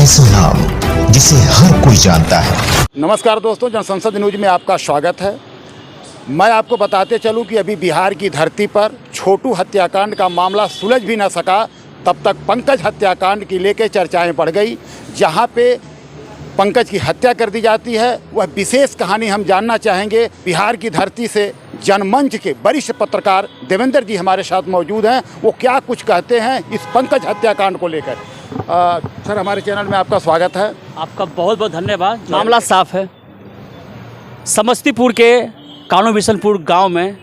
ऐसा नाम जिसे हर कोई जानता है। नमस्कार दोस्तों, जनसंसद न्यूज में आपका स्वागत है। मैं आपको बताते चलूं कि अभी बिहार की धरती पर छोटू हत्याकांड का मामला सुलझ भी न सका, तब तक पंकज हत्याकांड की लेकर चर्चाएं बढ़ गई। जहां पे पंकज की हत्या कर दी जाती है, वह विशेष कहानी हम जानना चाहेंगे। बिहार की धरती से जनमंच के वरिष्ठ पत्रकार देवेंद्र जी हमारे साथ मौजूद हैं। वो क्या कुछ कहते हैं इस पंकज हत्याकांड को लेकर। सर, हमारे चैनल में आपका स्वागत है। आपका बहुत बहुत धन्यवाद। मामला साफ है। समस्तीपुर के कानू बिशनपुर गांव में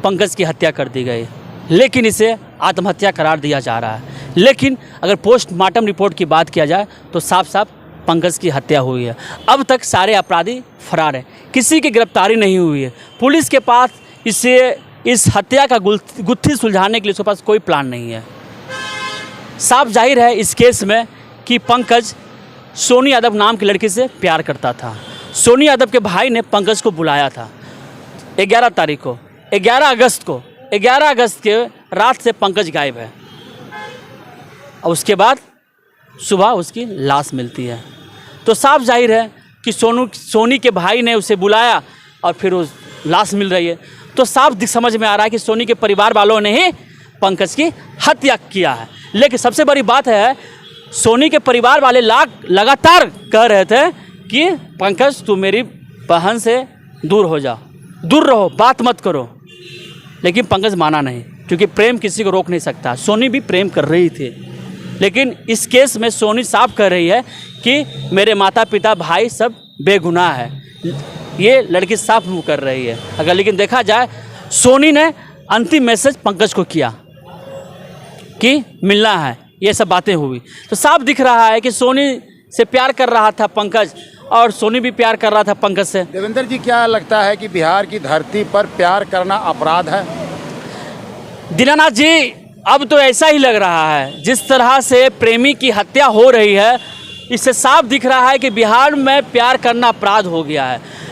पंकज की हत्या कर दी गई, लेकिन इसे आत्महत्या करार दिया जा रहा है। लेकिन अगर पोस्टमार्टम रिपोर्ट की बात किया जाए तो साफ साफ पंकज की हत्या हुई है। अब तक सारे अपराधी फरार हैं, किसी की गिरफ्तारी नहीं हुई है। पुलिस के पास इस हत्या का गुत्थी सुलझाने के लिए उसके पास कोई प्लान नहीं है। साफ जाहिर है इस केस में कि पंकज सोनी यादव नाम की लड़की से प्यार करता था। सोनी यादव के भाई ने पंकज को बुलाया था 11 तारीख को, 11 अगस्त के रात से पंकज गायब है और उसके बाद सुबह उसकी लाश मिलती है। तो साफ जाहिर है कि सोनी के भाई ने उसे बुलाया और फिर उस लाश मिल रही है। तो साफ समझ में आ रहा है कि सोनी के परिवार वालों ने ही पंकज की हत्या किया है। लेकिन सबसे बड़ी बात है, सोनी के परिवार वाले लगातार कह रहे थे कि पंकज तू मेरी बहन से दूर हो जा, दूर रहो, बात मत करो। लेकिन पंकज माना नहीं, क्योंकि प्रेम किसी को रोक नहीं सकता। सोनी भी प्रेम कर रही थी, लेकिन इस केस में सोनी साफ कह रही है कि मेरे माता पिता भाई सब बेगुनाह है। ये लड़की साफ मुँह कर रही है। अगर लेकिन देखा जाए, सोनी ने अंतिम मैसेज पंकज को किया कि मिलना है, ये सब बातें हुई। तो साफ दिख रहा है कि सोनी से प्यार कर रहा था पंकज और सोनी भी प्यार कर रहा था पंकज से। देवेंद्र जी, क्या लगता है कि बिहार की धरती पर प्यार करना अपराध है? दीनानाथ जी, अब तो ऐसा ही लग रहा है। जिस तरह से प्रेमी की हत्या हो रही है, इससे साफ दिख रहा है कि बिहार में प्यार करना अपराध हो गया है।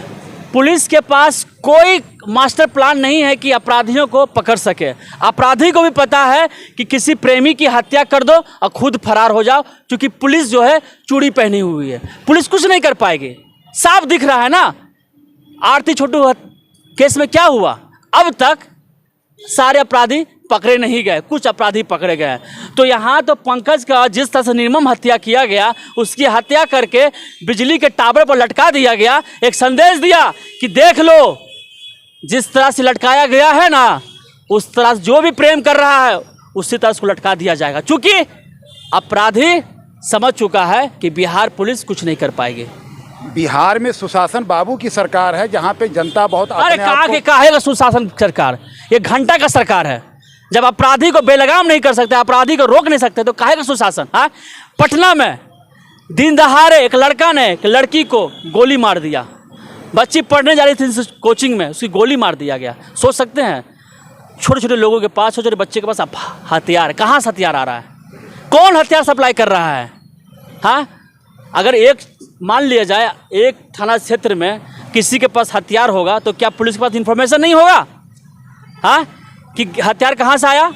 पुलिस के पास कोई मास्टर प्लान नहीं है कि अपराधियों को पकड़ सके। अपराधी को भी पता है कि किसी प्रेमी की हत्या कर दो और खुद फरार हो जाओ, क्योंकि पुलिस जो है चूड़ी पहनी हुई है, पुलिस कुछ नहीं कर पाएगी। साफ दिख रहा है ना। आरती छोटू केस में क्या हुआ, अब तक सारे अपराधी पकड़े नहीं गए, कुछ अपराधी पकड़े गए। तो यहाँ तो पंकज का जिस तरह से निर्मम हत्या किया गया, उसकी हत्या करके बिजली के टावर पर लटका दिया गया। एक संदेश दिया कि देख लो, जिस तरह से लटकाया गया है ना, उस तरह से जो भी प्रेम कर रहा है उसी तरह उसको लटका दिया जाएगा। क्योंकि अपराधी समझ चुका है कि बिहार पुलिस कुछ नहीं कर पाएगी। बिहार में सुशासन बाबू की सरकार है, जहाँ पे जनता बहुत अरे काहे का सुशासन सरकार, ये घंटा का सरकार है। जब अपराधी को बेलगाम नहीं कर सकते, अपराधी को रोक नहीं सकते, तो काहे का सुशासन। हाँ, पटना में दिन दहाड़े एक लड़का ने एक लड़की को गोली मार दिया। बच्ची पढ़ने जा रही थी कोचिंग में, उसकी गोली मार दिया गया। सोच सकते हैं, छोटे छोटे लोगों के पास, छोटे छोटे बच्चे के पास हथियार, कहाँ से हथियार आ रहा है? कौन हथियार सप्लाई कर रहा है? हाँ, अगर एक मान लिया जाए एक थाना क्षेत्र में किसी के पास हथियार होगा, तो क्या पुलिस के पास इंफॉर्मेशन नहीं होगा? हाँ, कि हथियार कहाँ से आया?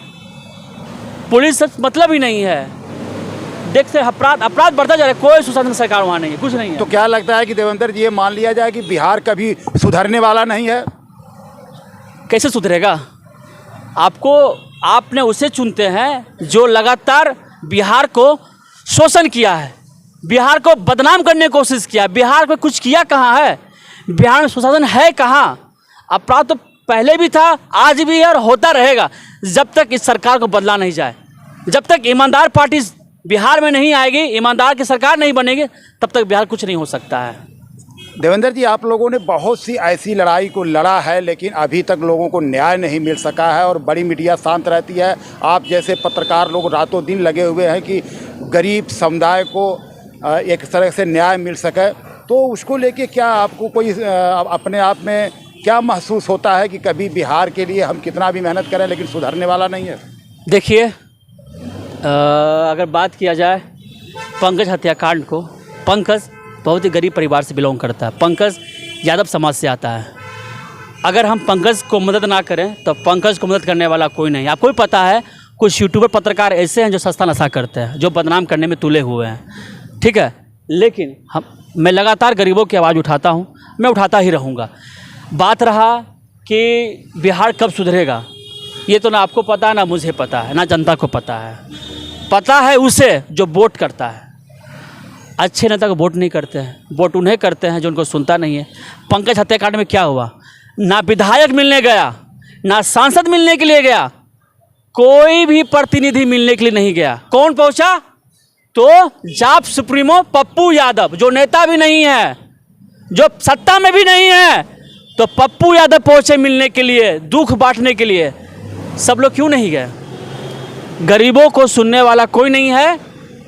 पुलिस से मतलब ही नहीं है। देखते अपराध बढ़ता जा रहा है, कोई सुशासन सरकार वहाँ नहीं है, कुछ नहीं है। तो क्या लगता है कि देवेंद्र जी, ये मान लिया जाए कि बिहार कभी सुधरने वाला नहीं है? कैसे सुधरेगा? आपने उसे चुनते हैं जो लगातार बिहार को शोषण किया है, बिहार को बदनाम करने की कोशिश किया। बिहार में कुछ किया कहाँ है? बिहार में सुशासन है कहाँ? अपराध तो पहले भी था, आज भी है और होता रहेगा, जब तक इस सरकार को बदला नहीं जाए। जब तक ईमानदार पार्टी बिहार में नहीं आएगी, ईमानदार की सरकार नहीं बनेगी, तब तक बिहार कुछ नहीं हो सकता है। देवेंद्र जी, आप लोगों ने बहुत सी ऐसी लड़ाई को लड़ा है, लेकिन अभी तक लोगों को न्याय नहीं मिल सका है और बड़ी मीडिया शांत रहती है। आप जैसे पत्रकार लोग रातों दिन लगे हुए हैं कि गरीब समुदाय को एक तरह से न्याय मिल सके। तो उसको लेके क्या आपको कोई अपने आप में क्या महसूस होता है कि कभी बिहार के लिए हम कितना भी मेहनत करें लेकिन सुधरने वाला नहीं है? देखिए, अगर बात किया जाए पंकज हत्याकांड को, पंकज बहुत ही गरीब परिवार से बिलोंग करता है। पंकज यादव समाज से आता है। अगर हम पंकज को मदद ना करें तो पंकज को मदद करने वाला कोई नहीं। आपको भी पता है, कुछ यूट्यूबर पत्रकार ऐसे हैं जो सस्ता नशा करते हैं, जो बदनाम करने में तुले हुए हैं। ठीक है, लेकिन मैं लगातार गरीबों की आवाज़ उठाता हूँ, मैं उठाता ही रहूँगा। बात रहा कि बिहार कब सुधरेगा, ये तो ना आपको पता है ना मुझे पता है ना जनता को पता है। पता है उसे जो वोट करता है। अच्छे नेता को वोट नहीं करते हैं, वोट उन्हें करते हैं जो उनको सुनता नहीं है। पंकज हत्याकांड में क्या हुआ, ना विधायक मिलने गया, ना सांसद मिलने के लिए गया, कोई भी प्रतिनिधि मिलने के लिए नहीं गया। कौन पहुंचा? तो जाप सुप्रीमो पप्पू यादव, जो नेता भी नहीं है, जो सत्ता में भी नहीं है, तो पप्पू यादव पहुंचे मिलने के लिए, दुख बांटने के लिए। सब लोग क्यों नहीं गए? गरीबों को सुनने वाला कोई नहीं है।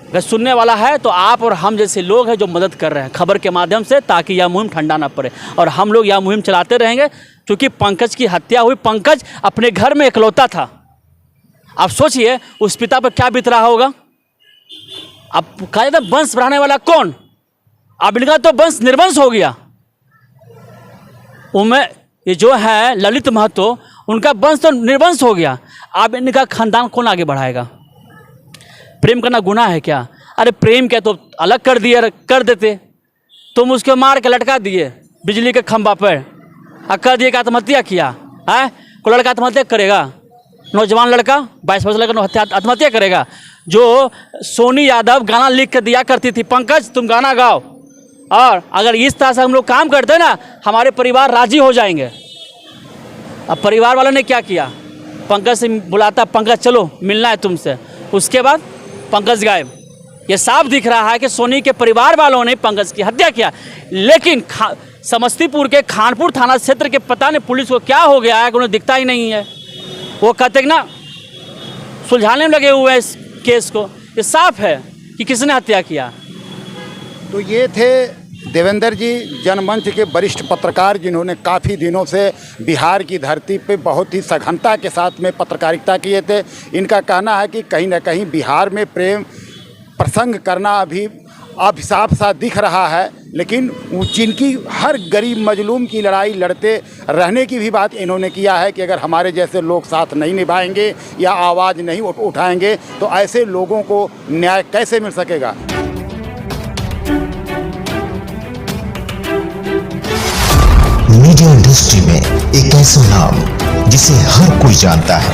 अगर सुनने वाला है तो आप और हम जैसे लोग हैं जो मदद कर रहे हैं खबर के माध्यम से, ताकि यह मुहिम ठंडा ना पड़े। और हम लोग यह मुहिम चलाते रहेंगे, क्योंकि पंकज की हत्या हुई। पंकज अपने घर में इकलौता था। आप सोचिए उस पिता पर क्या बीत रहा होगा। अब कहा जाता है वंश बढ़ाने वाला कौन? अब इनका तो वंश निर्वंश हो गया। उनमें ये जो है ललित महतो, उनका वंश तो निर्वंश हो गया। अब इनका खानदान कौन आगे बढ़ाएगा? प्रेम करना गुनाह है क्या? अरे प्रेम क्या तो अलग कर देते। तुम उसको मार के लटका दिए बिजली के खंभा पर, और कर दिए कि आत्महत्या किया है। कोई लड़का आत्महत्या करेगा? नौजवान लड़का 22 वर्ष लड़का आत्महत्या करेगा? जो सोनी यादव गाना लिख के दिया करती थी, पंकज तुम गाना गाओ, और अगर इस तरह से हम लोग काम करते ना, हमारे परिवार राजी हो जाएंगे। अब परिवार वालों ने क्या किया? पंकज से बुलाता, पंकज चलो मिलना है तुमसे। उसके बाद पंकज गायब। ये साफ दिख रहा है कि सोनी के परिवार वालों ने पंकज की हत्या किया। लेकिन समस्तीपुर के खानपुर थाना क्षेत्र के पता नहीं पुलिस को क्या हो गया है कि उन्हें दिखता ही नहीं है। वो कहते कि ना सुलझाने में लगे हुए हैं इस केस को। ये साफ है कि किसने हत्या किया। तो ये थे देवेंद्र जी, जनमंच के वरिष्ठ पत्रकार, जिन्होंने काफ़ी दिनों से बिहार की धरती पे बहुत ही सघनता के साथ में पत्रकारिता किए थे। इनका कहना है कि कहीं ना कहीं बिहार में प्रेम प्रसंग करना अभी अभिशाप सा दिख रहा है, लेकिन जिनकी हर गरीब मजलूम की लड़ाई लड़ते रहने की भी बात इन्होंने किया है कि अगर हमारे जैसे लोग साथ नहीं निभाएंगे या आवाज़ नहीं उठाएंगे तो ऐसे लोगों को न्याय कैसे मिल सकेगा। मीडिया इंडस्ट्री में एक ऐसा नाम जिसे हर कोई जानता है,